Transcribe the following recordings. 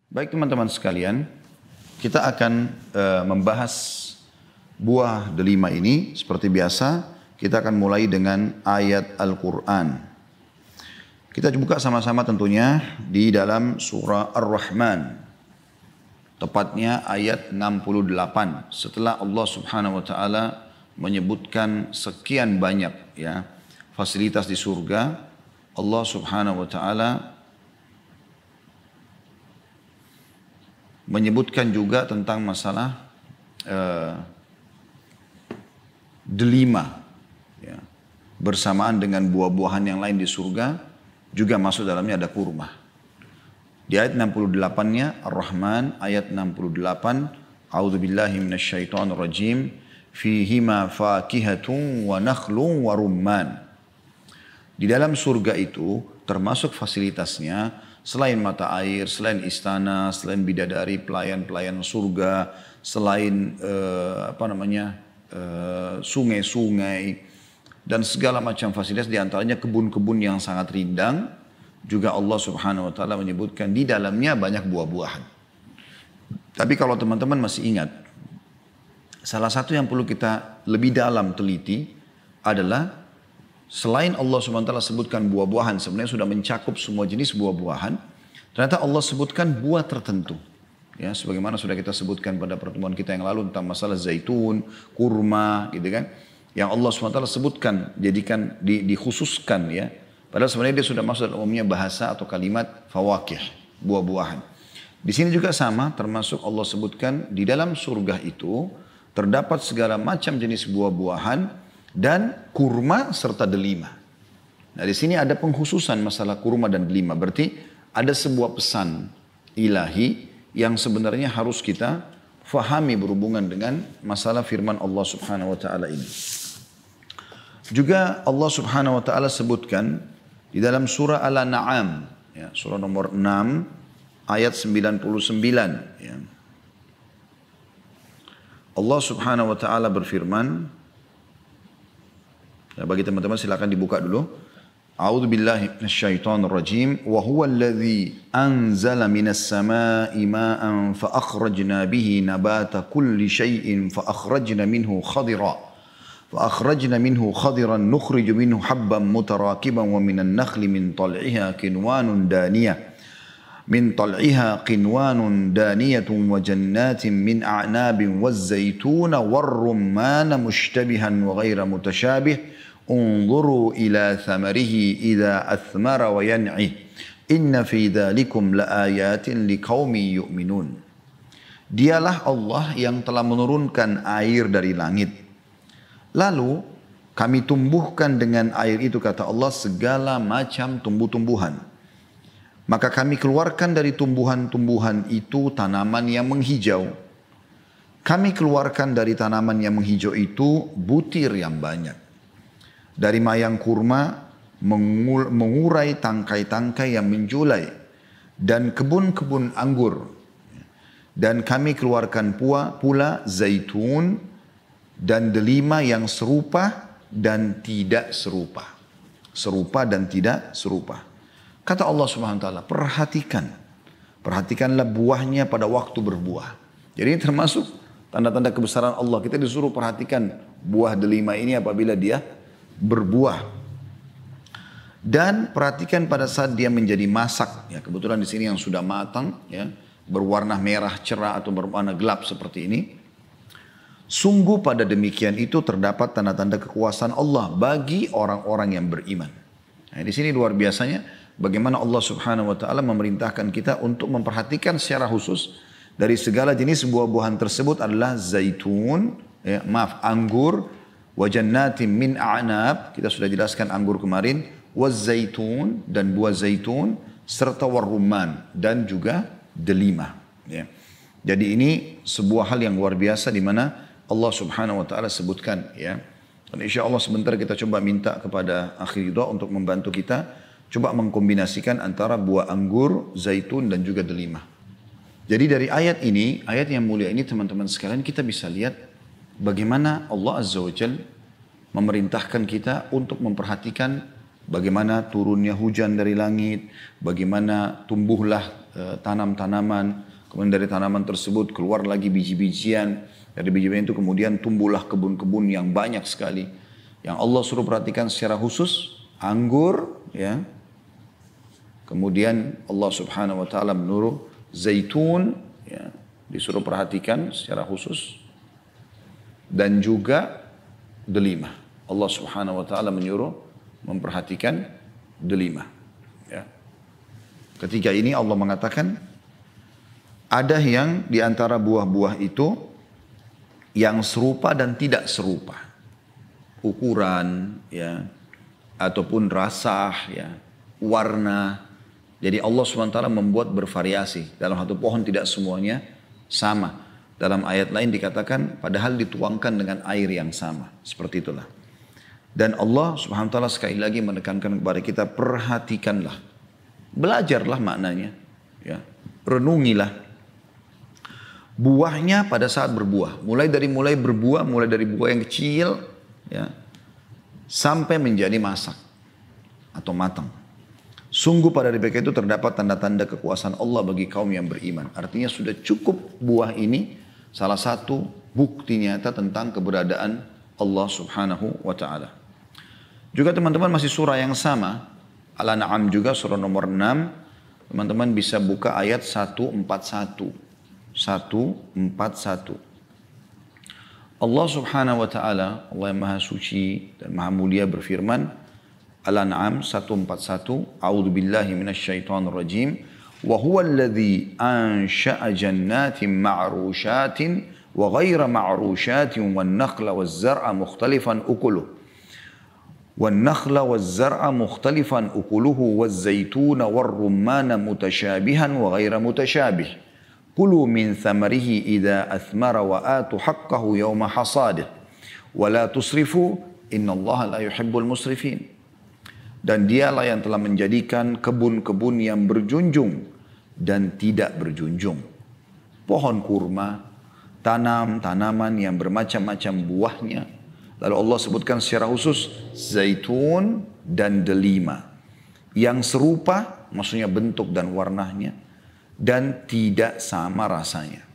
Baik teman-teman sekalian, kita akan membahas buah delima ini. Seperti biasa, kita akan mulai dengan ayat Al-Quran. Kita buka sama-sama tentunya di dalam surah Ar-Rahman. Tepatnya ayat 68. Setelah Allah subhanahu wa ta'ala menyebutkan sekian banyak fasilitas di surga, Allah subhanahu wa ta'ala menyebutkan juga tentang masalah delima, bersamaan dengan buah-buahan yang lain di surga, juga masuk dalamnya ada kurma. Di ayat 68-nya Ar-Rahman ayat 68, A'udzubillahi minasyaitonirrajim, fihima fakihatun wa nakhlun wa rumman. Di dalam surga itu termasuk fasilitasnya selain mata air, selain istana, selain bidadari, pelayan-pelayan surga, selain sungai-sungai dan segala macam fasilitas, diantaranya kebun-kebun yang sangat rindang. Juga Allah subhanahu wa ta'ala menyebutkan di dalamnya banyak buah-buahan. Tapi kalau teman-teman masih ingat, salah satu yang perlu kita lebih dalam teliti adalah selain Allah subhanahu wa ta'ala sebutkan buah-buahan, sebenarnya sudah mencakup semua jenis buah-buahan. Ternyata Allah sebutkan buah tertentu. Ya, sebagaimana sudah kita sebutkan pada pertemuan kita yang lalu tentang masalah zaitun, kurma, gitu kan. Yang Allah subhanahu wa ta'ala sebutkan, jadikan, dikhususkan ya. Padahal sebenarnya dia sudah masuk dalam umumnya bahasa atau kalimat fawakih, buah-buahan. Di sini juga sama, termasuk Allah sebutkan di dalam surga itu terdapat segala macam jenis buah-buahan dan kurma serta delima. Nah di sini ada pengkhususan masalah kurma dan delima. Berarti ada sebuah pesan ilahi yang sebenarnya harus kita fahami berhubungan dengan masalah firman Allah subhanahu wa ta'ala ini. Juga Allah subhanahu wa ta'ala sebutkan di dalam surah Al-An'am, ya, surah nomor 6 ayat 99. Ya. Allah subhanahu wa ta'ala berfirman, ya, bagi teman-teman silakan dibuka dulu. A'udzu billahi minasyaitonir rajim. Wa huwa alladzi anzala minas samaa'i maa'an fa akhrajna bihi nabata kulli syai'in fa akhrajna minhu khadira. فأخرجنا منه خضرا نخرج منه حبا متراكبا ومن النخل من طلعها قنوان دانية وجنات من أعناب والزيتون والرمان مشتبها وغير متشابه انظروا إلى ثمره إذا أثمر وينعه إن في ذلكم لآيات لقوم يؤمنون. Dialah Allah yang telah menurunkan air dari langit. Lalu kami tumbuhkan dengan air itu, kata Allah, segala macam tumbuh-tumbuhan. Maka kami keluarkan dari tumbuhan-tumbuhan itu tanaman yang menghijau. Kami keluarkan dari tanaman yang menghijau itu butir yang banyak. Dari mayang kurma mengurai tangkai-tangkai yang menjulai. Dan kebun-kebun anggur. Dan kami keluarkan pula zaitun dan delima yang serupa dan tidak serupa. Serupa dan tidak serupa. Kata Allah subhanahu wa ta'ala, perhatikanlah buahnya pada waktu berbuah. Jadi ini termasuk tanda-tanda kebesaran Allah. Kita disuruh perhatikan buah delima ini apabila dia berbuah. Dan perhatikan pada saat dia menjadi masak. Ya, kebetulan di sini yang sudah matang, ya, berwarna merah cerah atau berwarna gelap seperti ini. Sungguh pada demikian itu terdapat tanda-tanda kekuasaan Allah bagi orang-orang yang beriman. Nah, di sini luar biasanya bagaimana Allah subhanahu wa ta'ala memerintahkan kita untuk memperhatikan secara khusus dari segala jenis buah-buahan tersebut adalah zaitun, anggur, wa jannatin min a'nab, kita sudah jelaskan anggur kemarin, wa zaitun dan buah zaitun, serta warumman dan juga delima. Ya. Jadi ini sebuah hal yang luar biasa di mana Allah subhanahu wa ta'ala sebutkan, ya. Dan insya Allah sebentar kita coba minta kepada Akhi Ridha untuk membantu kita coba mengkombinasikan antara buah anggur, zaitun dan juga delima. Jadi dari ayat ini, ayat yang mulia ini teman-teman sekalian, kita bisa lihat bagaimana Allah azza wa jalla memerintahkan kita untuk memperhatikan bagaimana turunnya hujan dari langit, bagaimana tumbuhlah tanam-tanaman, kemudian dari tanaman tersebut keluar lagi biji-bijian, dari biji-bijian itu kemudian tumbuhlah kebun-kebun yang banyak sekali. Yang Allah suruh perhatikan secara khusus, anggur, ya. Kemudian Allah subhanahu wa ta'ala menyuruh zaitun, ya, disuruh perhatikan secara khusus. Dan juga delima. Allah subhanahu wa ta'ala menyuruh memperhatikan delima. Ya. Ketika ini Allah mengatakan, ada yang di antara buah-buah itu yang serupa dan tidak serupa. Ukuran, ya, ataupun rasa, ya, warna. Jadi Allah SWT membuat bervariasi. Dalam satu pohon tidak semuanya sama. Dalam ayat lain dikatakan padahal dituangkan dengan air yang sama. Seperti itulah. Dan Allah SWT sekali lagi menekankan kepada kita, perhatikanlah. Belajarlah maknanya. Ya. Renungilah. Buahnya pada saat berbuah. Mulai dari berbuah, mulai dari buah yang kecil, ya, sampai menjadi masak atau matang. Sungguh pada hari itu terdapat tanda-tanda kekuasaan Allah bagi kaum yang beriman. Artinya sudah cukup buah ini salah satu bukti nyata tentang keberadaan Allah subhanahu wa ta'ala. Juga teman-teman masih surah yang sama. Al-An'am juga surah nomor 6. Teman-teman bisa buka ayat 141. 141. Allah subhanahu wa ta'ala, Allah yang maha suci dan maha mulia berfirman, Al-An'am 141, A'udzu billahi minasyaitonir rajim, wa huwa alladhi ansha'a jannatin ma'rushatin wa ghayra ma'rushatin wan nakhla waz zar'a mukhtalifan ukuluhu wan nakhla waz zar'a mukhtalifan ukuluhu waz zaituna war rumman mutashabihan wa ghayra mutashabih kulu min thamarihi idza athmara wa atu haqqahu yawma hasadih wa la tusrifu innallaha la yuhibbul musrifin. Dan dialah yang telah menjadikan kebun-kebun yang berjunjung dan tidak berjunjung. Pohon kurma, tanaman yang bermacam-macam buahnya. Lalu Allah sebutkan secara khusus zaitun dan delima. Yang serupa, maksudnya bentuk dan warnanya. Dan tidak sama rasanya.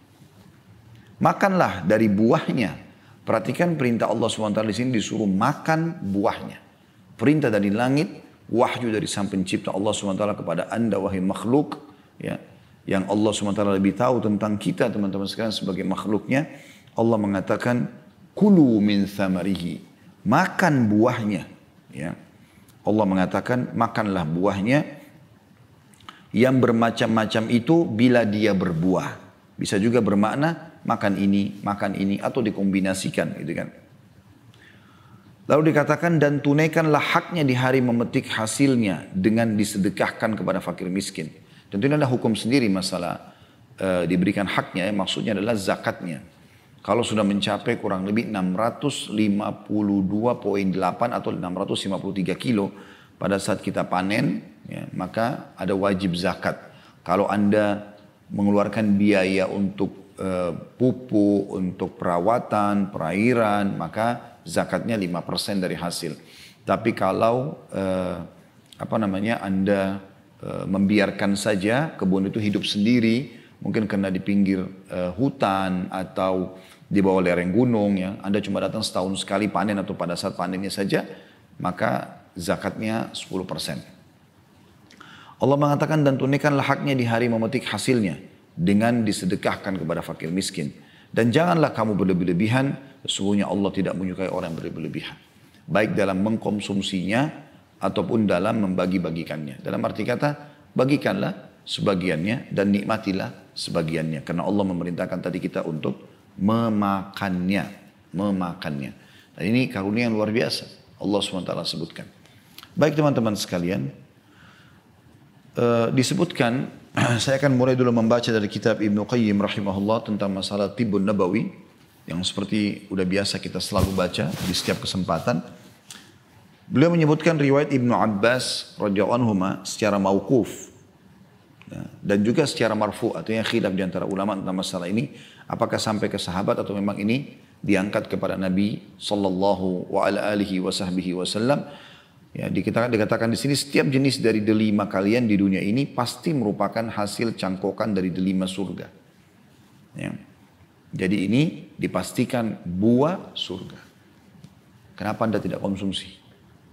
Makanlah dari buahnya. Perhatikan perintah Allah SWT di sini disuruh makan buahnya. Perintah dari langit, wahyu dari sang pencipta Allah SWT kepada anda wahai makhluk, ya, yang Allah SWT lebih tahu tentang kita teman-teman sekalian sebagai makhluknya. Allah mengatakan kulu min thamarihi, makan buahnya, ya. Allah mengatakan makanlah buahnya yang bermacam-macam itu bila dia berbuah. Bisa juga bermakna makan ini atau dikombinasikan gitu kan. Lalu dikatakan dan tunaikanlah haknya di hari memetik hasilnya dengan disedekahkan kepada fakir miskin. Tentu ini ada hukum sendiri masalah diberikan haknya, ya, maksudnya adalah zakatnya. Kalau sudah mencapai kurang lebih 652,8 atau 653 kilo pada saat kita panen, ya, maka ada wajib zakat. Kalau Anda mengeluarkan biaya untuk pupuk, untuk perawatan, perairan, maka zakatnya 5% dari hasil. Tapi kalau Anda membiarkan saja kebun itu hidup sendiri, mungkin karena di pinggir hutan atau di bawah lereng gunung, ya, Anda cuma datang setahun sekali panen atau pada saat panennya saja, maka zakatnya 10%. Allah mengatakan dan tunaikanlah haknya di hari memetik hasilnya dengan disedekahkan kepada fakir miskin. Dan janganlah kamu berlebih-lebihan, sesungguhnya Allah tidak menyukai orang yang berlebih-lebihan. Baik dalam mengkonsumsinya ataupun dalam membagi-bagikannya. Dalam arti kata, bagikanlah sebagiannya dan nikmatilah sebagiannya. Karena Allah memerintahkan tadi kita untuk memakannya. Dan ini karunia yang luar biasa. Allah SWT sebutkan. Baik teman-teman sekalian, disebutkan, saya akan mulai dulu membaca dari kitab Ibnu Qayyim rahimahullah tentang masalah Tibbun Nabawi yang seperti udah biasa kita selalu baca di setiap kesempatan. Beliau menyebutkan riwayat Ibnu Abbas radhiyallahu anhu secara mauquf, ya, dan juga secara marfu, artinya khilaf di antara ulama tentang masalah ini, apakah sampai ke sahabat atau memang ini diangkat kepada Nabi sallallahu alaihi wasallam. Ya, dikatakan di sini setiap jenis dari delima kalian di dunia ini pasti merupakan hasil cangkokan dari delima surga. Ya. Jadi ini dipastikan buah surga. Kenapa Anda tidak konsumsi?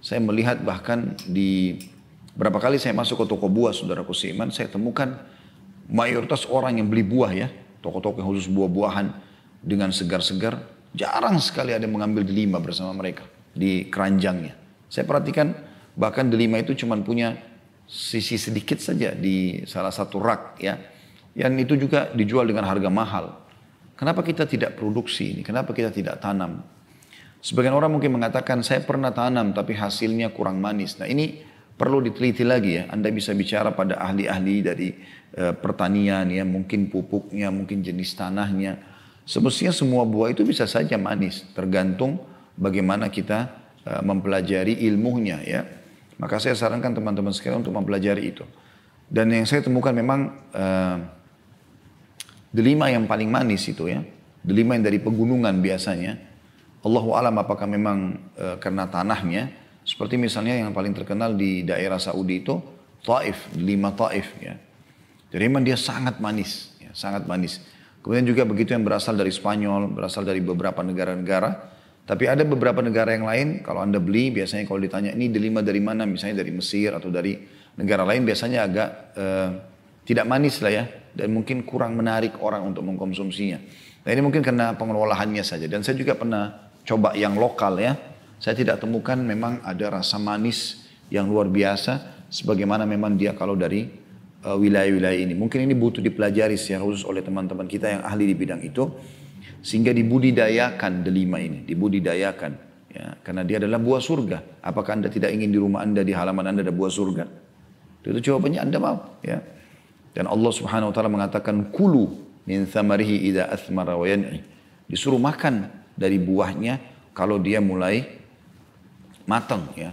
Saya melihat bahkan di berapa kali saya masuk ke toko buah, saudaraku seiman, saya temukan mayoritas orang yang beli buah ya, toko-toko yang khusus buah-buahan dengan segar-segar, jarang sekali ada yang mengambil delima bersama mereka di keranjangnya. Saya perhatikan bahkan delima itu cuma punya sisi sedikit saja di salah satu rak ya. Yang itu juga dijual dengan harga mahal. Kenapa kita tidak produksi ini? Kenapa kita tidak tanam? Sebagian orang mungkin mengatakan saya pernah tanam tapi hasilnya kurang manis. Nah ini perlu diteliti lagi ya. Anda bisa bicara pada ahli-ahli dari pertanian ya. Mungkin pupuknya, mungkin jenis tanahnya. Semestinya semua buah itu bisa saja manis. Tergantung bagaimana kita mempelajari ilmunya ya. Maka saya sarankan teman-teman sekalian untuk mempelajari itu. Dan yang saya temukan memang delima yang paling manis itu ya. Delima yang dari pegunungan biasanya. Allahu alam apakah memang karena tanahnya. Seperti misalnya yang paling terkenal di daerah Saudi itu Taif, delima Taif ya. Jadi memang dia sangat manis, ya, sangat manis. Kemudian juga begitu yang berasal dari Spanyol, berasal dari beberapa negara-negara. Tapi ada beberapa negara yang lain, kalau Anda beli, biasanya kalau ditanya ini delima dari mana, misalnya dari Mesir atau dari negara lain, biasanya agak tidak manis lah ya. Dan mungkin kurang menarik orang untuk mengkonsumsinya. Nah ini mungkin karena pengelolaannya saja. Dan saya juga pernah coba yang lokal ya. Saya tidak temukan memang ada rasa manis yang luar biasa. Sebagaimana memang dia kalau dari wilayah-wilayah ini. Mungkin ini butuh dipelajari secara khusus oleh teman-teman kita yang ahli di bidang itu. Sehingga dibudidayakan delima ini, dibudidayakan. Ya, karena dia adalah buah surga. Apakah Anda tidak ingin di rumah Anda, di halaman Anda ada buah surga? Itu jawabannya Anda mau. Ya. Dan Allah subhanahu wa ta'ala mengatakan, Kulu min thamarihi idha athmara wa yan'i. Disuruh makan dari buahnya kalau dia mulai matang. Ya.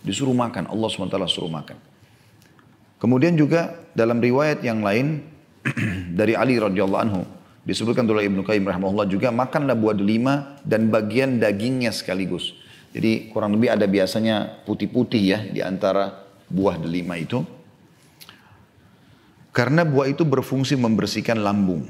Disuruh makan, Allah subhanahu wa ta'ala suruh makan. Kemudian juga dalam riwayat yang lain, dari Ali radhiyallahu anhu, disebutkan oleh Ibnu Qayyim rahimahullah juga, makanlah buah delima dan bagian dagingnya sekaligus. Jadi kurang lebih ada biasanya putih-putih ya di antara buah delima itu. Karena buah itu berfungsi membersihkan lambung.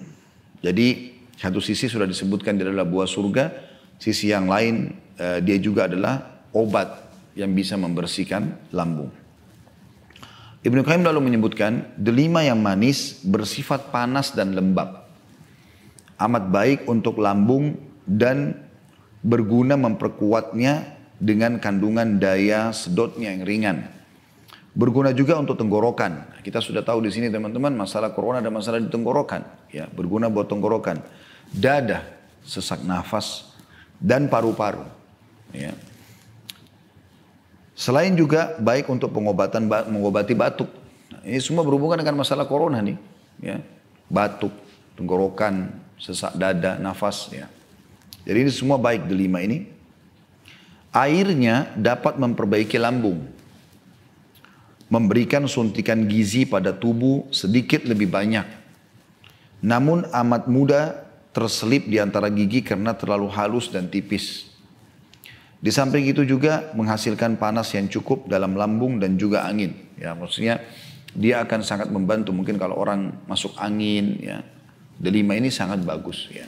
Jadi satu sisi sudah disebutkan dia adalah buah surga, sisi yang lain dia juga adalah obat yang bisa membersihkan lambung. Ibnu Qayyim lalu menyebutkan delima yang manis bersifat panas dan lembab. Amat baik untuk lambung dan berguna memperkuatnya dengan kandungan daya sedotnya yang ringan. Berguna juga untuk tenggorokan. Kita sudah tahu di sini teman-teman masalah corona ada masalah di tenggorokan. Ya, berguna buat tenggorokan. Dada, sesak nafas, dan paru-paru. Ya. Selain juga baik untuk mengobati batuk. Nah, ini semua berhubungan dengan masalah corona nih. Ya. Batuk, tenggorokan, sesak dada, nafas ya. Jadi ini semua baik delima ini. Airnya dapat memperbaiki lambung. Memberikan suntikan gizi pada tubuh sedikit lebih banyak. Namun amat mudah terselip di antara gigi karena terlalu halus dan tipis. Di samping itu juga menghasilkan panas yang cukup dalam lambung dan juga angin. Ya, maksudnya dia akan sangat membantu mungkin kalau orang masuk angin ya. Delima ini sangat bagus ya.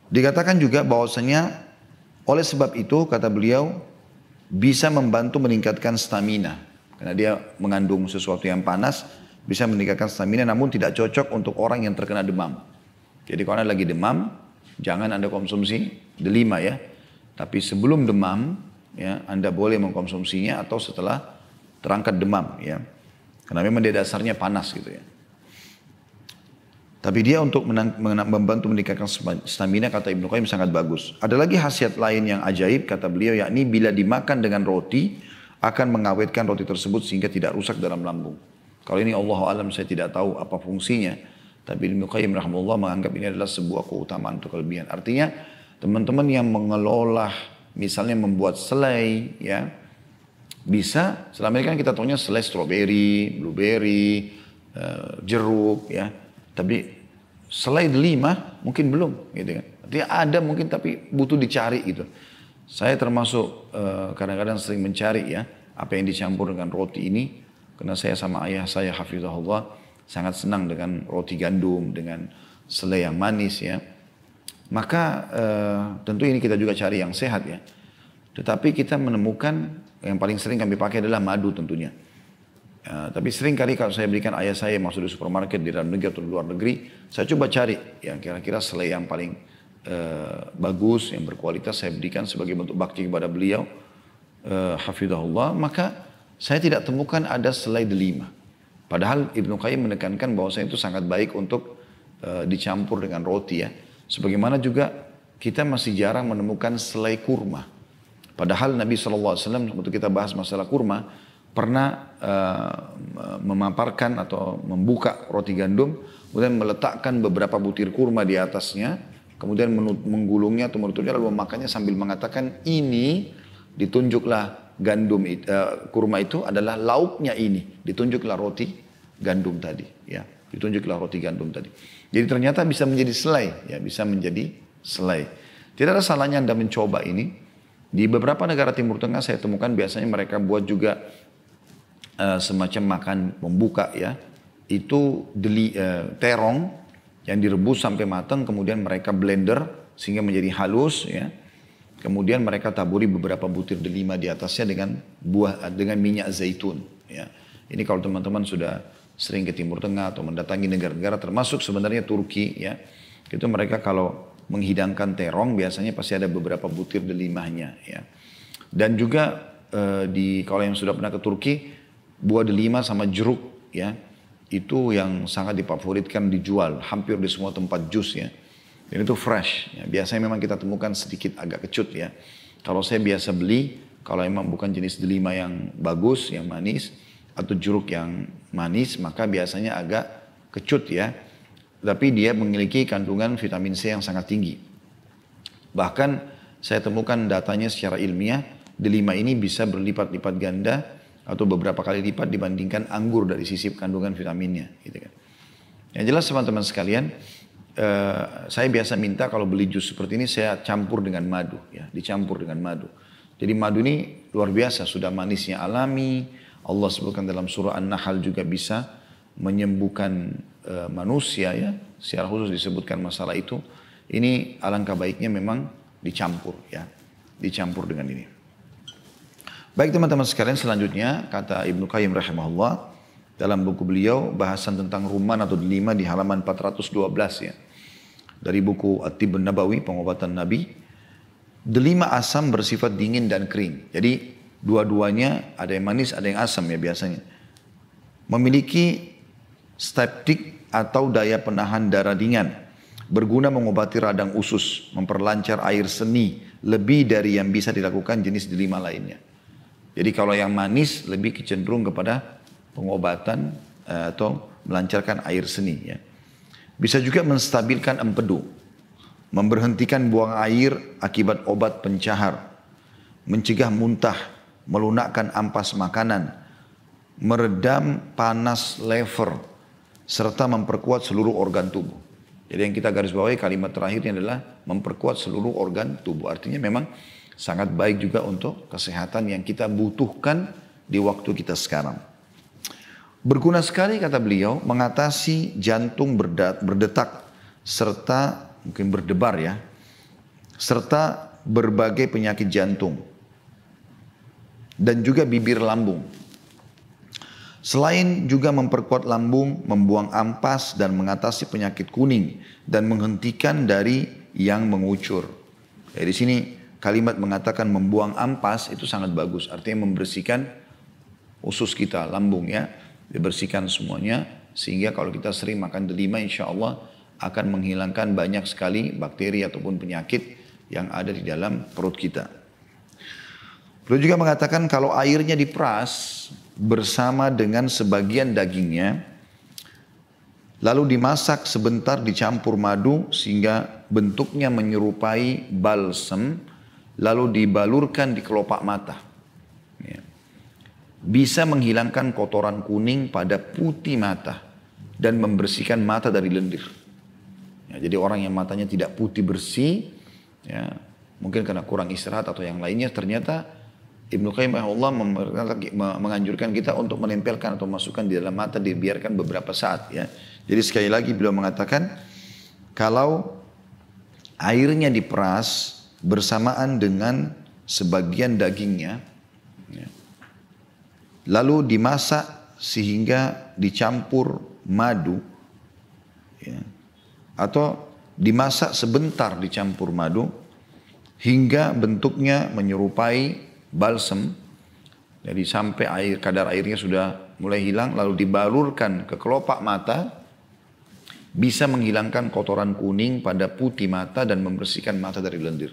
Dikatakan juga bahwasanya oleh sebab itu kata beliau bisa membantu meningkatkan stamina. Karena dia mengandung sesuatu yang panas bisa meningkatkan stamina namun tidak cocok untuk orang yang terkena demam. Jadi kalau Anda lagi demam jangan Anda konsumsi delima ya. Tapi sebelum demam ya Anda boleh mengkonsumsinya atau setelah terangkat demam ya. Karena memang dia dasarnya panas gitu ya. Tapi dia untuk membantu meningkatkan stamina kata Ibnu Qayyim sangat bagus. Ada lagi khasiat lain yang ajaib kata beliau yakni bila dimakan dengan roti akan mengawetkan roti tersebut sehingga tidak rusak dalam lambung. Kalau ini Allah alam saya tidak tahu apa fungsinya. Tapi Ibnu Qayyim rahimahullah menganggap ini adalah sebuah keutamaan atau kelebihan. Artinya teman-teman yang mengelola misalnya membuat selai ya bisa. Selama ini kan kita tahunya selai stroberi, blueberry, jeruk ya. Tapi selai delima mungkin belum gitu kan. Artinya ada mungkin tapi butuh dicari gitu. Saya termasuk kadang-kadang sering mencari ya apa yang dicampur dengan roti ini, karena saya sama ayah saya hafizahullah sangat senang dengan roti gandum, dengan selai yang manis ya. Maka tentu ini kita juga cari yang sehat ya. Tetapi kita menemukan yang paling sering kami pakai adalah madu tentunya. Tapi sering kali kalau saya berikan ayah saya masuk di supermarket di dalam negeri atau di luar negeri, saya coba cari yang kira-kira selai yang paling bagus, yang berkualitas, saya berikan sebagai bentuk bakti kepada beliau, hafizahullah. Maka saya tidak temukan ada selai delima. Padahal Ibnu Qayyim menekankan bahwa itu sangat baik untuk dicampur dengan roti ya. Sebagaimana juga kita masih jarang menemukan selai kurma. Padahal Nabi SAW waktu kita bahas masalah kurma pernah memaparkan atau membuka roti gandum, kemudian meletakkan beberapa butir kurma di atasnya, kemudian menggulungnya atau menutupnya lalu memakannya sambil mengatakan ini ditunjuklah gandum kurma itu adalah lauknya ini, ditunjuklah roti gandum tadi ya, ditunjuklah roti gandum tadi. Jadi ternyata bisa menjadi selai ya, bisa menjadi selai. Tidak ada salahnya Anda mencoba ini. Di beberapa negara Timur Tengah saya temukan biasanya mereka buat juga semacam makan membuka ya, itu terong yang direbus sampai matang, kemudian mereka blender sehingga menjadi halus ya. Kemudian mereka taburi beberapa butir delima di atasnya dengan minyak zaitun ya. Ini kalau teman-teman sudah sering ke Timur Tengah atau mendatangi negara-negara termasuk sebenarnya Turki ya, itu mereka kalau menghidangkan terong biasanya pasti ada beberapa butir delimanya ya. Dan juga kalau yang sudah pernah ke Turki, buah delima sama jeruk ya, itu yang sangat difavoritkan dijual hampir di semua tempat jus ya. Dan itu fresh ya. Biasanya memang kita temukan sedikit agak kecut ya. Kalau saya biasa beli, kalau memang bukan jenis delima yang bagus, yang manis, atau jeruk yang manis, maka biasanya agak kecut ya. Tapi dia memiliki kandungan vitamin C yang sangat tinggi. Bahkan saya temukan datanya secara ilmiah, delima ini bisa berlipat-lipat ganda atau beberapa kali lipat dibandingkan anggur dari sisi kandungan vitaminnya. Gitu kan. Yang jelas teman-teman sekalian, saya biasa minta kalau beli jus seperti ini saya campur dengan madu, ya, dicampur dengan madu. Jadi madu ini luar biasa, sudah manisnya alami. Allah sebutkan dalam surah An-Nahl juga bisa menyembuhkan manusia ya, secara khusus disebutkan masalah itu. Ini alangkah baiknya memang dicampur ya, dicampur dengan ini. Baik teman-teman sekalian, selanjutnya kata Ibnu Qayyim rahimahullah dalam buku beliau bahasan tentang rumman atau delima di halaman 412 ya. Dari buku At-Tibb Nabawi, pengobatan Nabi. Delima asam bersifat dingin dan kering. Jadi dua-duanya ada yang manis, ada yang asam ya biasanya. Memiliki steptik atau daya penahan darah dingin. Berguna mengobati radang usus, memperlancar air seni lebih dari yang bisa dilakukan jenis delima lainnya. Jadi kalau yang manis lebih cenderung kepada pengobatan atau melancarkan air seni ya. Bisa juga menstabilkan empedu, memberhentikan buang air akibat obat pencahar, mencegah muntah, melunakkan ampas makanan, meredam panas lever, serta memperkuat seluruh organ tubuh. Jadi yang kita garis bawahi kalimat terakhirnya adalah memperkuat seluruh organ tubuh. Artinya memang sangat baik juga untuk kesehatan yang kita butuhkan di waktu kita sekarang. Berguna sekali kata beliau mengatasi jantung berdetak serta mungkin berdebar ya, serta berbagai penyakit jantung dan juga bibir lambung. Selain juga memperkuat lambung, membuang ampas dan mengatasi penyakit kuning dan menghentikan dari yang mengucur. Di sini kalimat mengatakan membuang ampas itu sangat bagus. Artinya membersihkan usus kita, lambung ya. Dibersihkan semuanya. Sehingga kalau kita sering makan delima insya Allah akan menghilangkan banyak sekali bakteri ataupun penyakit yang ada di dalam perut kita. Beliau juga mengatakan kalau airnya diperas bersama dengan sebagian dagingnya, lalu dimasak sebentar dicampur madu sehingga bentuknya menyerupai balsem, lalu dibalurkan di kelopak mata. Ya. Bisa menghilangkan kotoran kuning pada putih mata dan membersihkan mata dari lendir. Ya, jadi orang yang matanya tidak putih bersih, ya, mungkin karena kurang istirahat atau yang lainnya, ternyata Ibnu Qayyim rahimahullah menganjurkan kita untuk menempelkan atau masukkan di dalam mata, dibiarkan beberapa saat ya. Jadi sekali lagi beliau mengatakan kalau airnya diperas bersamaan dengan sebagian dagingnya, ya, lalu dimasak sehingga dicampur madu, ya, atau dimasak sebentar dicampur madu hingga bentuknya menyerupai balsem, jadi sampai kadar airnya sudah mulai hilang, lalu dibalurkan ke kelopak mata, bisa menghilangkan kotoran kuning pada putih mata dan membersihkan mata dari lendir.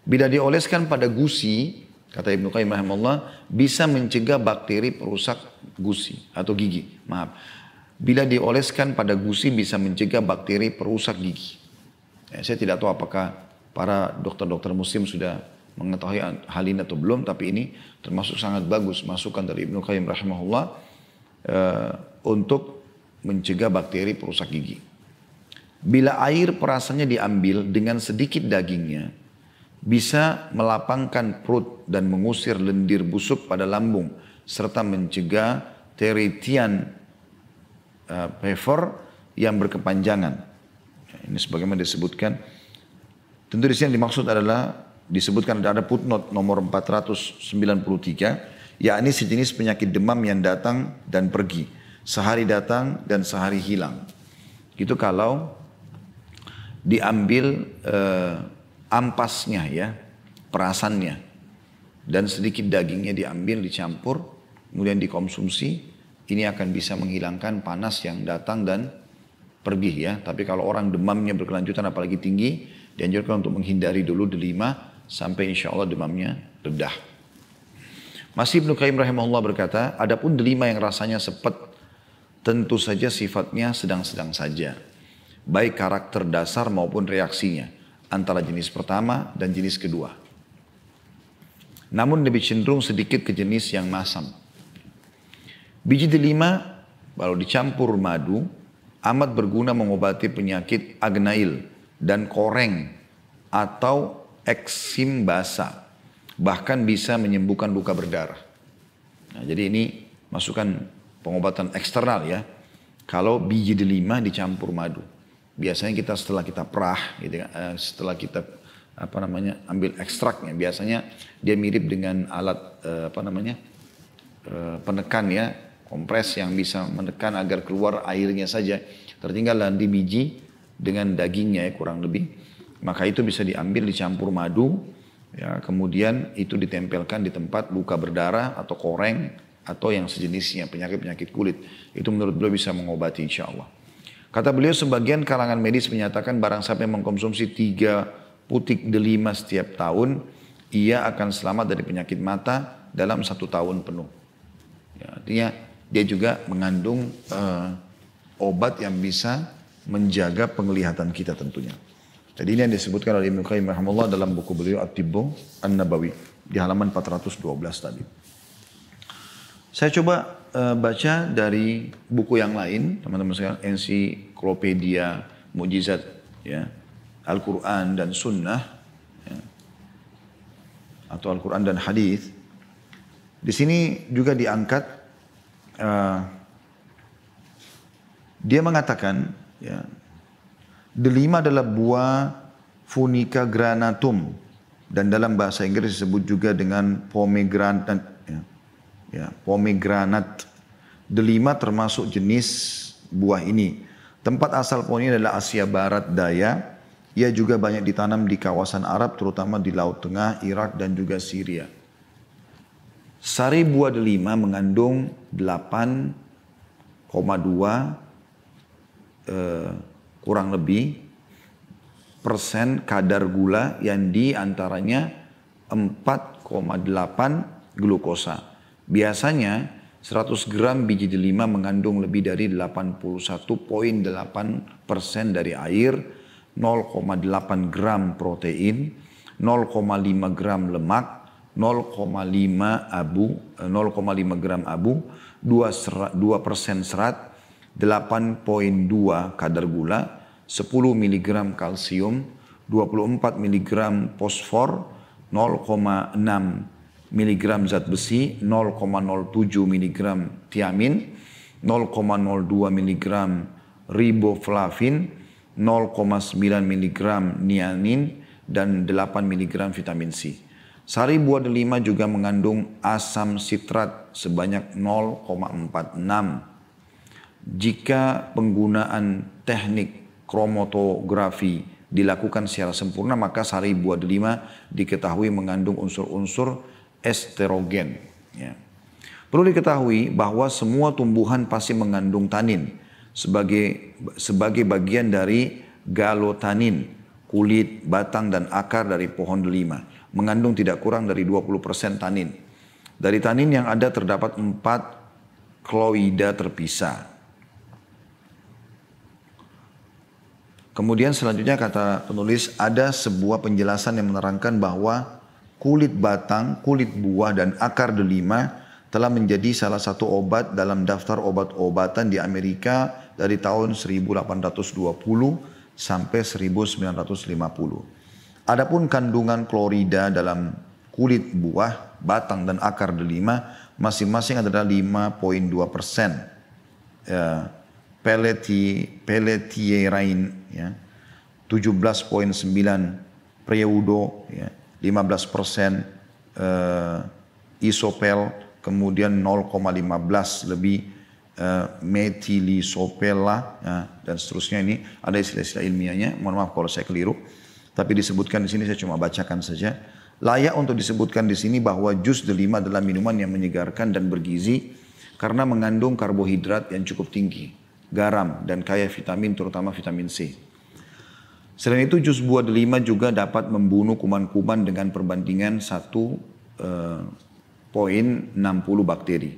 Bila dioleskan pada gusi, kata Ibnu Qayyim rahimahullah, bisa mencegah bakteri perusak gusi atau gigi. Maaf. Bila dioleskan pada gusi bisa mencegah bakteri perusak gigi. Ya, saya tidak tahu apakah para dokter-dokter muslim sudah mengetahui hal ini atau belum, tapi ini termasuk sangat bagus masukan dari Ibnu Qayyim rahimahullah untuk mencegah bakteri perusak gigi. Bila air perasannya diambil dengan sedikit dagingnya, bisa melapangkan perut dan mengusir lendir busuk pada lambung, serta mencegah teritian fever yang berkepanjangan. Ini sebagaimana disebutkan. Tentu di sini yang dimaksud adalah disebutkan ada footnote nomor 493, yakni sejenis penyakit demam yang datang dan pergi. Sehari datang dan sehari hilang. Itu kalau diambil ampasnya ya, perasannya. Dan sedikit dagingnya diambil, dicampur, kemudian dikonsumsi. Ini akan bisa menghilangkan panas yang datang dan pergi ya. Tapi kalau orang demamnya berkelanjutan apalagi tinggi, dianjurkan untuk menghindari dulu delima sampai insya Allah demamnya redah. Masih Ibnu Qayyim rahimahullah berkata, adapun delima yang rasanya sepet, tentu saja sifatnya sedang-sedang saja, baik karakter dasar maupun reaksinya, antara jenis pertama dan jenis kedua. Namun lebih cenderung sedikit ke jenis yang masam. Biji delima, kalau dicampur madu, amat berguna mengobati penyakit agnail dan koreng atau eksim basah, bahkan bisa menyembuhkan luka berdarah. Nah, jadi ini masukan pengobatan eksternal ya. Kalau biji delima dicampur madu, biasanya kita setelah kita perah, gitu, setelah kita ambil ekstraknya, biasanya dia mirip dengan alat penekan ya, kompres yang bisa menekan agar keluar airnya saja. Tertinggal nanti biji dengan dagingnya ya kurang lebih. Maka itu bisa diambil dicampur madu, ya, kemudian itu ditempelkan di tempat luka berdarah atau koreng atau yang sejenisnya, penyakit-penyakit kulit. Itu menurut beliau bisa mengobati insya Allah. Kata beliau, sebagian kalangan medis menyatakan barang siapa yang mengkonsumsi 3 putik delima setiap tahun, ia akan selamat dari penyakit mata dalam 1 tahun penuh. Ya, artinya dia juga mengandung obat yang bisa menjaga penglihatan kita tentunya. Jadi ini yang disebutkan oleh Ibnu Qayyim rahimahullah dalam buku beliau At-Tibbu An-Nabawi di halaman 412 tadi. Saya coba baca dari buku yang lain, teman-teman sekalian, Ensiklopedia Mukjizat ya, Al-Quran dan Sunnah ya, atau Al-Quran dan Hadis. Di sini juga diangkat, dia mengatakan ya, delima adalah buah Funica granatum dan dalam bahasa Inggris disebut juga dengan pomegranate. Ya, pomegranat. Delima termasuk jenis buah ini. Tempat asal pohon ini adalah Asia Barat Daya. Ia juga banyak ditanam di kawasan Arab, terutama di Laut Tengah, Irak dan juga Syria. Sari buah delima mengandung 8,2 kurang lebih persen kadar gula yang diantaranya 4,8 glukosa. Biasanya 100 gram biji delima mengandung lebih dari 81,8% dari air, 0,8 gram protein, 0,5 gram lemak, 0,5 gram abu, 2% serat, 8,2 kadar gula, 10 mg kalsium, 24 miligram fosfor, 0,6 miligram zat besi, 0,07 miligram tiamin, 0,02 miligram riboflavin, 0,9 miligram nianin, dan 8 miligram vitamin C. Sari buah delima juga mengandung asam sitrat sebanyak 0,46. Jika penggunaan teknik kromatografi dilakukan secara sempurna, maka sari buah delima diketahui mengandung unsur-unsur estrogen. Ya. Perlu diketahui bahwa semua tumbuhan pasti mengandung tanin sebagai bagian dari galotanin, kulit, batang, dan akar dari pohon delima. Mengandung tidak kurang dari 20% tanin. Dari tanin yang ada terdapat 4 kloida terpisah. Kemudian selanjutnya kata penulis, ada sebuah penjelasan yang menerangkan bahwa kulit batang, kulit buah, dan akar delima telah menjadi salah satu obat dalam daftar obat-obatan di Amerika dari tahun 1820 sampai 1950. Adapun kandungan klorida dalam kulit buah, batang, dan akar delima masing-masing adalah 5,2%. Pelletierain, ya, 17,9 preudo, ya, 15% isopel, kemudian 0,15 lebih metilisopela, ya, dan seterusnya. Ini ada istilah-istilah ilmiahnya. Mohon maaf kalau saya keliru. Tapi disebutkan di sini, saya cuma bacakan saja. Layak untuk disebutkan di sini bahwa jus delima adalah minuman yang menyegarkan dan bergizi karena mengandung karbohidrat yang cukup tinggi, garam, dan kaya vitamin, terutama vitamin C. Selain itu, jus buah delima juga dapat membunuh kuman-kuman dengan perbandingan 1,60 bakteri.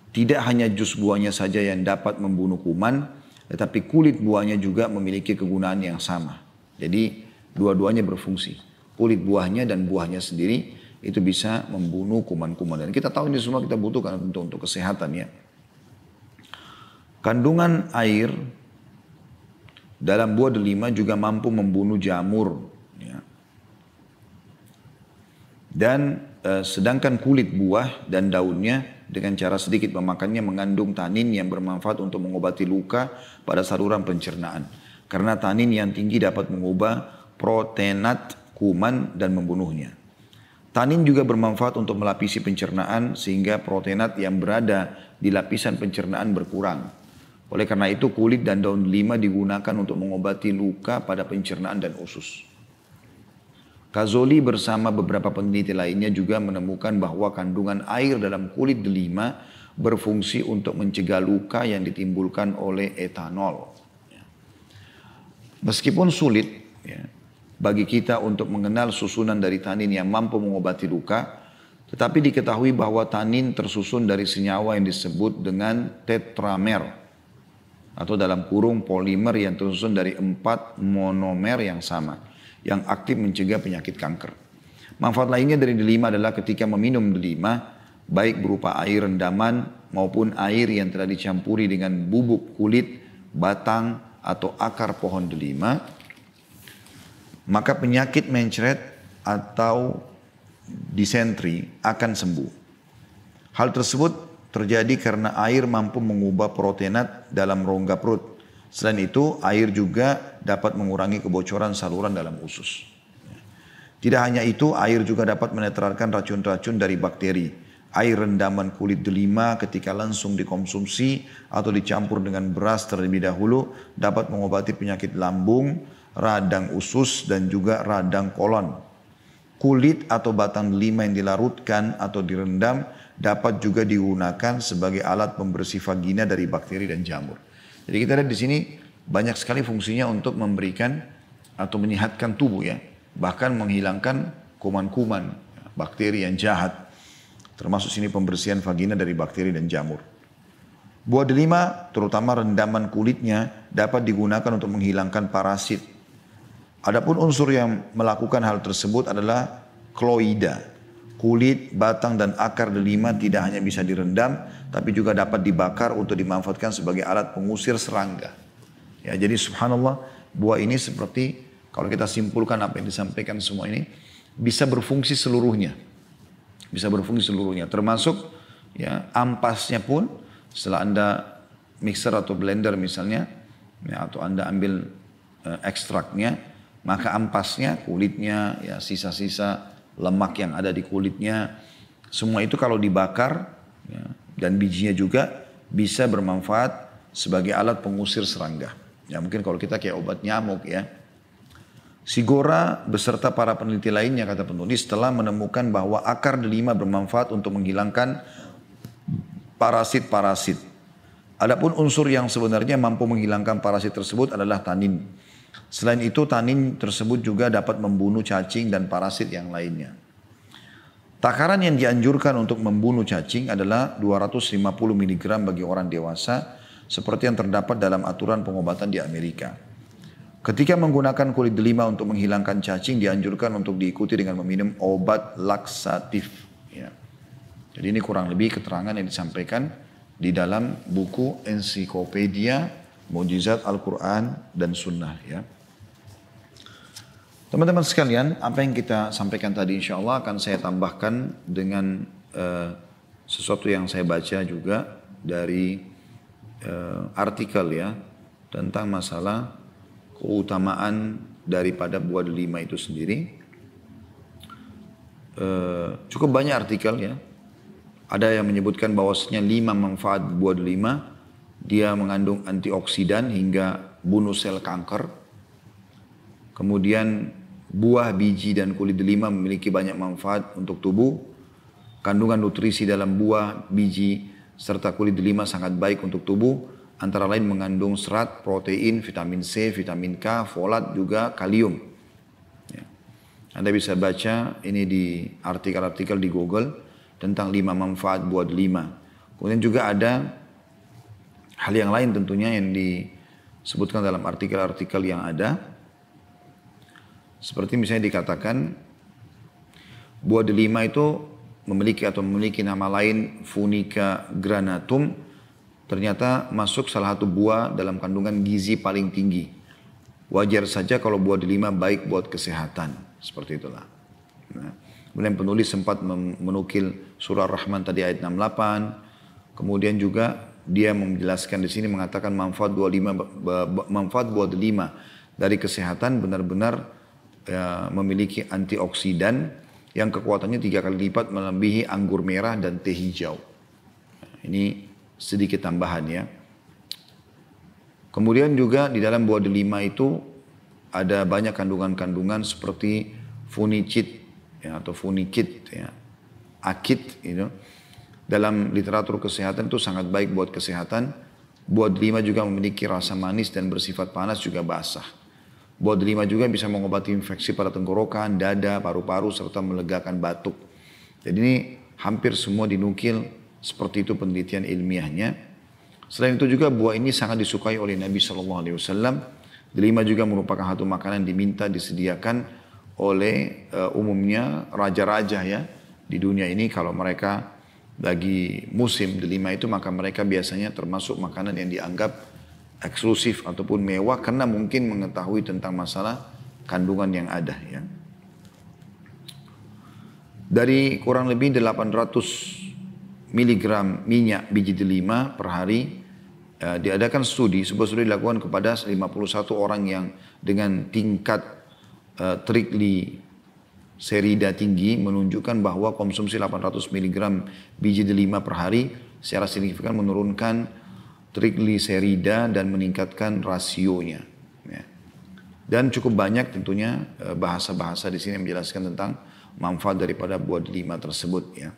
Tidak hanya jus buahnya saja yang dapat membunuh kuman, tetapi kulit buahnya juga memiliki kegunaan yang sama. Jadi dua-duanya berfungsi. Kulit buahnya dan buahnya sendiri itu bisa membunuh kuman-kuman. Dan kita tahu ini semua kita butuhkan untuk kesehatan, ya. Kandungan air dalam buah delima juga mampu membunuh jamur, ya. Dan sedangkan kulit buah dan daunnya dengan cara sedikit memakannya mengandung tanin yang bermanfaat untuk mengobati luka pada saluran pencernaan. Karena tanin yang tinggi dapat mengubah proteinat kuman dan membunuhnya. Tanin juga bermanfaat untuk melapisi pencernaan sehingga proteinat yang berada di lapisan pencernaan berkurang. Oleh karena itu kulit dan daun delima digunakan untuk mengobati luka pada pencernaan dan usus. Kazoli bersama beberapa peneliti lainnya juga menemukan bahwa kandungan air dalam kulit delima berfungsi untuk mencegah luka yang ditimbulkan oleh etanol. Meskipun sulit, ya, bagi kita untuk mengenal susunan dari tanin yang mampu mengobati luka, tetapi diketahui bahwa tanin tersusun dari senyawa yang disebut dengan tetramer, atau dalam kurung polimer yang tersusun dari 4 monomer yang sama, yang aktif mencegah penyakit kanker. Manfaat lainnya dari delima adalah ketika meminum delima, baik berupa air rendaman maupun air yang telah dicampuri dengan bubuk kulit, batang, atau akar pohon delima, maka penyakit mencret atau disentri akan sembuh. Hal tersebut terjadi karena air mampu mengubah proteinat dalam rongga perut. Selain itu, air juga dapat mengurangi kebocoran saluran dalam usus. Tidak hanya itu, air juga dapat menetralkan racun-racun dari bakteri. Air rendaman kulit delima ketika langsung dikonsumsi atau dicampur dengan beras terlebih dahulu dapat mengobati penyakit lambung, radang usus, dan juga radang kolon. Kulit atau batang delima yang dilarutkan atau direndam dapat juga digunakan sebagai alat pembersih vagina dari bakteri dan jamur. Jadi kita lihat di sini banyak sekali fungsinya untuk memberikan atau menyehatkan tubuh, ya. Bahkan menghilangkan kuman-kuman, bakteri yang jahat. Termasuk sini pembersihan vagina dari bakteri dan jamur. Buah delima, terutama rendaman kulitnya, dapat digunakan untuk menghilangkan parasit. Adapun unsur yang melakukan hal tersebut adalah kloida. Kulit, batang, dan akar delima tidak hanya bisa direndam, tapi juga dapat dibakar untuk dimanfaatkan sebagai alat pengusir serangga. Ya, jadi subhanallah, buah ini seperti kalau kita simpulkan apa yang disampaikan semua ini, bisa berfungsi seluruhnya. Bisa berfungsi seluruhnya, termasuk ya ampasnya pun setelah Anda mixer atau blender misalnya, ya, atau Anda ambil ekstraknya, maka ampasnya, kulitnya, ya sisa-sisa lemak yang ada di kulitnya, semua itu kalau dibakar ya, dan bijinya juga bisa bermanfaat sebagai alat pengusir serangga. Ya mungkin kalau kita kayak obat nyamuk ya. Sigora beserta para peneliti lainnya, kata penulis, telah menemukan bahwa akar delima bermanfaat untuk menghilangkan parasit-parasit. Adapun unsur yang sebenarnya mampu menghilangkan parasit tersebut adalah tanin. Selain itu tanin tersebut juga dapat membunuh cacing dan parasit yang lainnya. Takaran yang dianjurkan untuk membunuh cacing adalah 250 mg bagi orang dewasa, seperti yang terdapat dalam aturan pengobatan di Amerika. Ketika menggunakan kulit delima untuk menghilangkan cacing, dianjurkan untuk diikuti dengan meminum obat laksatif. Ya. Jadi ini kurang lebih keterangan yang disampaikan di dalam buku Ensiklopedia Mukjizat Al-Quran dan Sunnah. Ya. Teman-teman sekalian, apa yang kita sampaikan tadi insya Allah akan saya tambahkan dengan sesuatu yang saya baca juga dari artikel ya tentang masalah keutamaan daripada buah delima itu sendiri. Cukup banyak artikel ya. Ada yang menyebutkan bahwasanya 5 manfaat buah delima. Dia mengandung antioksidan hingga bunuh sel kanker. Kemudian buah, biji dan kulit delima memiliki banyak manfaat untuk tubuh. Kandungan nutrisi dalam buah, biji serta kulit delima sangat baik untuk tubuh. Antara lain mengandung serat, protein, vitamin C, vitamin K, folat, juga kalium. Ya. Anda bisa baca ini di artikel-artikel di Google tentang 5 manfaat buah delima. Kemudian juga ada hal yang lain tentunya yang disebutkan dalam artikel-artikel yang ada. Seperti misalnya dikatakan buah delima itu memiliki nama lain Funica granatum. Ternyata masuk salah satu buah dalam kandungan gizi paling tinggi. Wajar saja kalau buah delima baik buat kesehatan. Seperti itulah. Nah, kemudian penulis sempat menukil surah Rahman tadi ayat 68. Kemudian juga dia menjelaskan di sini mengatakan manfaat buah delima dari kesehatan benar-benar ya, memiliki antioksidan yang kekuatannya 3 kali lipat melebihi anggur merah dan teh hijau. Nah, ini sedikit tambahan ya. Kemudian juga di dalam buah delima itu ada banyak kandungan-kandungan seperti funicid ya, atau funikid ya, akid itu. Dalam literatur kesehatan itu sangat baik buat kesehatan. Buah delima juga memiliki rasa manis dan bersifat panas juga basah. Buah delima juga bisa mengobati infeksi pada tenggorokan, dada, paru-paru serta melegakan batuk. Jadi ini hampir semua dinukil seperti itu penelitian ilmiahnya. Selain itu juga buah ini sangat disukai oleh Nabi SAW. Delima juga merupakan satu makanan diminta disediakan oleh umumnya raja-raja ya di dunia ini. Kalau mereka lagi musim delima itu maka mereka biasanya termasuk makanan yang dianggap eksklusif ataupun mewah karena mungkin mengetahui tentang masalah kandungan yang ada ya. Dari kurang lebih 800 miligram minyak biji delima per hari diadakan sebuah studi dilakukan kepada 51 orang yang dengan tingkat trigliserida tinggi menunjukkan bahwa konsumsi 800 miligram biji delima per hari secara signifikan menurunkan trigliserida dan meningkatkan rasionya. Ya. Dan cukup banyak tentunya bahasa-bahasa di sini menjelaskan tentang manfaat daripada buah delima tersebut ya.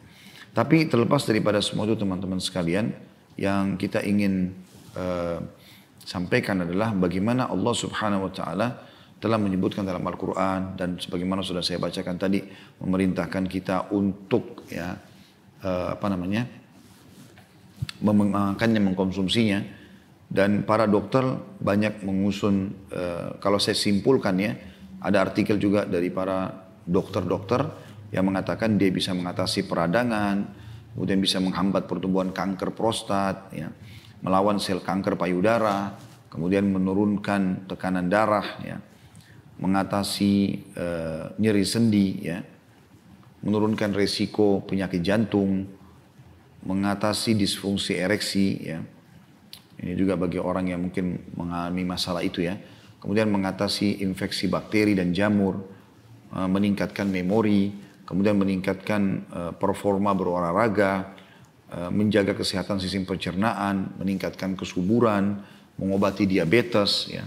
Tapi terlepas daripada semua itu teman-teman sekalian, yang kita ingin sampaikan adalah bagaimana Allah Subhanahu wa taala telah menyebutkan dalam Al-Quran dan sebagaimana sudah saya bacakan tadi memerintahkan kita untuk ya memakannya, mengkonsumsinya. Dan para dokter banyak mengusun, kalau saya simpulkan ya, ada artikel juga dari para dokter-dokter yang mengatakan dia bisa mengatasi peradangan, kemudian bisa menghambat pertumbuhan kanker prostat, ya, melawan sel kanker payudara, kemudian menurunkan tekanan darah, ya. mengatasi nyeri sendi, ya, menurunkan resiko penyakit jantung, mengatasi disfungsi ereksi, ya. Ini juga bagi orang yang mungkin mengalami masalah itu, ya. Kemudian mengatasi infeksi bakteri dan jamur, meningkatkan memori, kemudian meningkatkan performa berolahraga, menjaga kesehatan sistem pencernaan, meningkatkan kesuburan, mengobati diabetes, ya.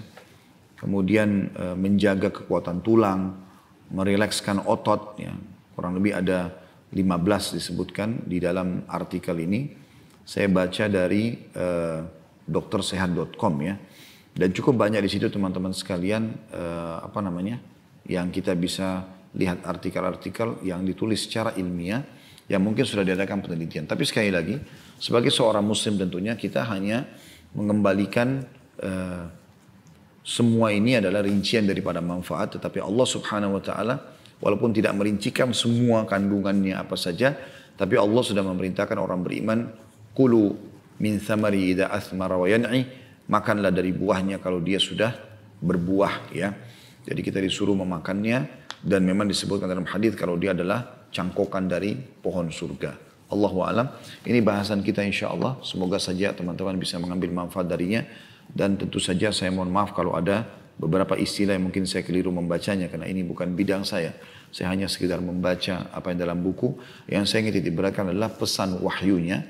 Kemudian menjaga kekuatan tulang, merilekskan otot, ya. Kurang lebih ada 15 disebutkan di dalam artikel ini. Saya baca dari doktersehat.com, ya. Dan cukup banyak di situ teman-teman sekalian yang kita bisa lihat artikel-artikel yang ditulis secara ilmiah yang mungkin sudah diadakan penelitian. Tapi sekali lagi, sebagai seorang muslim tentunya kita hanya mengembalikan semua ini adalah rincian daripada manfaat, tetapi Allah Subhanahu wa taala walaupun tidak merincikan semua kandungannya apa saja, tapi Allah sudah memerintahkan orang beriman, kulu min thamari idza athmara wa yan'i, makanlah dari buahnya kalau dia sudah berbuah, ya. Jadi kita disuruh memakannya, dan memang disebutkan dalam hadis kalau dia adalah cangkokan dari pohon surga. Allahu a'lam. Ini bahasan kita insyaallah. Semoga saja teman-teman bisa mengambil manfaat darinya, dan tentu saja saya mohon maaf kalau ada beberapa istilah yang mungkin saya keliru membacanya karena ini bukan bidang saya. Saya hanya sekedar membaca apa yang dalam buku. Yang saya ingin titik beratkan adalah pesan wahyunya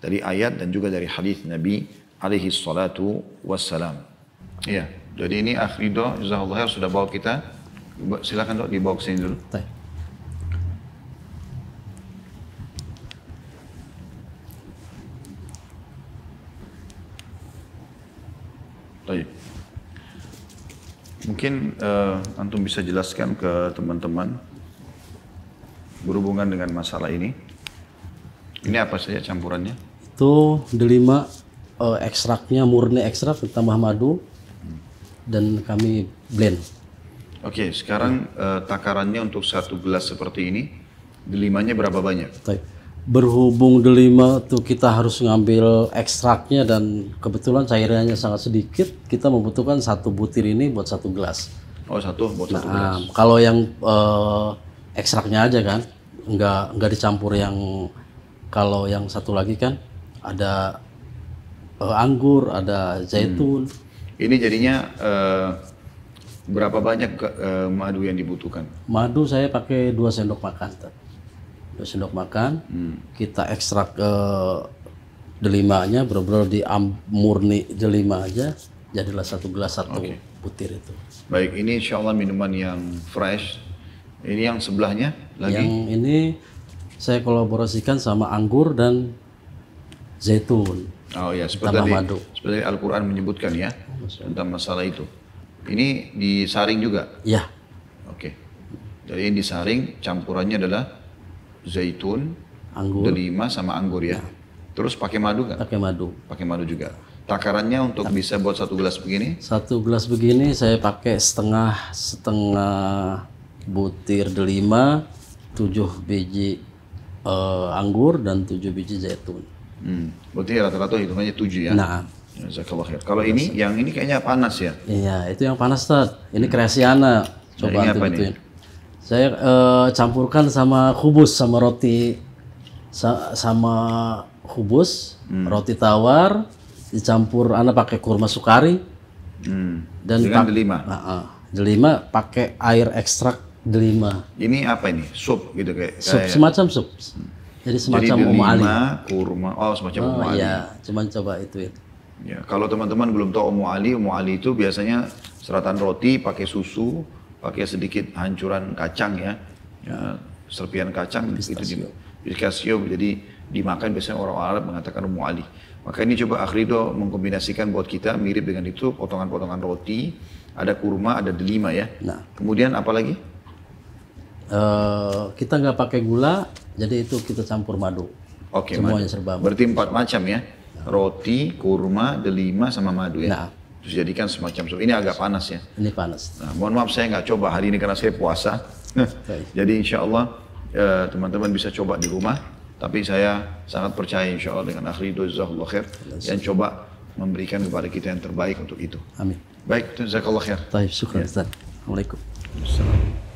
dari ayat dan juga dari hadis Nabi alaihi salatu wassalam. Ya, jadi ini Akh Ridho jazakallahu khair sudah bawa kita. Silakan Dok dibawa ke sini dulu. Baik. Mungkin antum bisa jelaskan ke teman-teman berhubungan dengan masalah ini. Ini apa saja campurannya? Itu delima ekstraknya murni ekstrak ditambah madu dan kami blend. Oke, sekarang takarannya untuk satu gelas seperti ini, delimanya berapa banyak? Berhubung delima tuh kita harus ngambil ekstraknya dan kebetulan cairannya sangat sedikit, kita membutuhkan 1 butir ini buat 1 gelas. Oh, satu buat 1 gelas. Kalau yang ekstraknya aja kan, nggak dicampur yang, kalau yang satu lagi kan ada anggur, ada zaitun. Ini jadinya berapa banyak madu yang dibutuhkan? Madu saya pakai 2 sendok makan. 2 sendok makan, kita ekstrak delimanya, benar-benar murni delima aja, jadilah 1 gelas 1 butir itu. Baik, ini insya Allah minuman yang fresh. Ini yang sebelahnya lagi? Yang ini saya kolaborasikan sama anggur dan zaitun. Oh ya, seperti Al-Quran menyebutkan ya, tentang masalah itu. Ini disaring juga? Ya. Oke. Jadi ini disaring, campurannya adalah zaitun, anggur, delima sama anggur ya. Terus pakai madu kan? Pakai madu. Pakai madu juga. Takarannya untuk bisa buat 1 gelas begini? 1 gelas begini saya pakai setengah butir delima, 7 biji anggur dan 7 biji zaitun. Berarti rata-rata hitungannya 7 ya? Nah. Jazakallah khair. Kalau ini, yang ini kayaknya panas ya? Iya, itu yang panas Tad. Ini kreasiana. Coba antum ituin. Saya campurkan sama khubus, sama roti, sama khubus, roti tawar, dicampur, anak pakai kurma sukari, dan dengan delima. Delima pakai air ekstrak delima. Ini apa ini? Sup gitu kayak? Semacam sup. Jadi semacam Ummu Ali. Kurma, semacam Ummu Ali. Iya, cuman coba ituin. Ya, kalau teman-teman belum tahu Ummu Ali itu biasanya seratan roti pakai susu, pakai sedikit hancuran kacang ya, serpihan kacang itu pistachio, jadi dimakan biasanya orang Arab mengatakan Ummu Ali. Maka ini coba Akh Ridho mengkombinasikan buat kita mirip dengan itu, potongan-potongan roti, ada kurma, ada delima ya. Nah, kemudian apa lagi? Kita nggak pakai gula, jadi itu kita campur madu. Oke, semuanya serba madu. Berarti 4 macam ya, roti, kurma, delima sama madu ya. Nah. Terus jadikan semacam sup. Ini agak panas ya. Ini panas. Nah, mohon maaf saya nggak coba hari ini karena saya puasa. Jadi insya Allah teman-teman bisa coba di rumah. Tapi saya sangat percaya insya Allah dengan Akh Ridho jazakallahu khair yang coba memberikan kepada kita yang terbaik untuk itu. Amin. Baik, jazakallahu khair. Baik, syukur Ustaz. Assalamualaikum. Assalamualaikum.